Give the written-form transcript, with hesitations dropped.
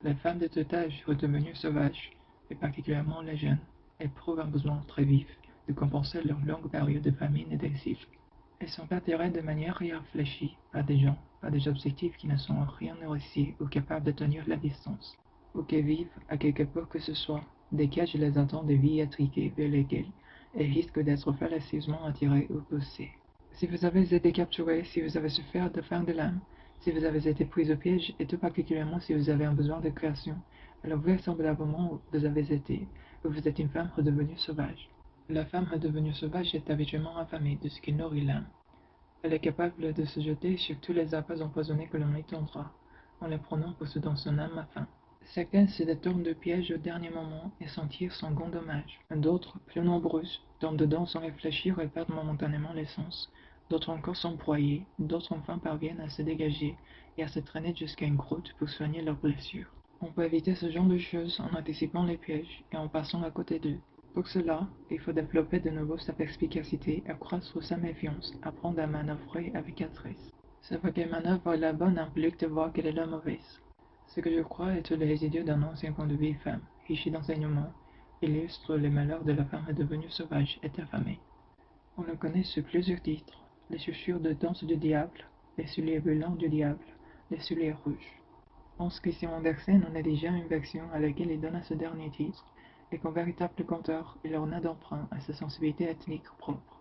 Les femmes de tout âge redevenues sauvages, et particulièrement les jeunes, éprouvent un besoin très vif de compenser leur longue période de famine et d'exil. Elles sont attirées de manière irréfléchie par des gens, par des objectifs qui ne sont en rien nourriciers ou capables de tenir la distance, ou qui vivent, à quelque peu que ce soit, des cages les attendent de vies étriquées vers lesquelles elles risquent d'être fallacieusement attirées ou poussées. Si vous avez été capturé, si vous avez souffert de faim de l'âme, si vous avez été pris au piège, et tout particulièrement si vous avez un besoin de création, alors vraisemblablement vous avez été, ou vous êtes une femme redevenue sauvage. La femme redevenue sauvage est habituellement affamée de ce qui nourrit l'âme. Elle est capable de se jeter sur tous les appâts empoisonnés que l'on lui tendra, en les prenant pour ce dont son âme a faim. Certaines se détournent de pièges au dernier moment et s'en tirent sans grand dommage. D'autres, plus nombreuses, tombent dedans sans réfléchir et perdent momentanément l'essence. D'autres encore sont broyées, d'autres enfin parviennent à se dégager et à se traîner jusqu'à une grotte pour soigner leurs blessures. On peut éviter ce genre de choses en anticipant les pièges et en passant à côté d'eux. Pour cela, il faut développer de nouveau sa perspicacité, accroître sa méfiance, apprendre à manœuvrer avec adresse. Savoir quelle manœuvre est la bonne implique de voir quelle est la mauvaise. Ce que je crois être le résidu d'un ancien conte de vieille femme, riche d'enseignements, illustre les malheurs de la femme devenue sauvage et affamée. On le connaît sous plusieurs titres: les chaussures de danse du diable, les souliers brûlants du diable, les souliers rouges. Hans Christian Andersen en a déjà une version à laquelle il donne à ce dernier titre, et qu'en véritable conteur, il orna d'emprunt à sa sensibilité ethnique propre.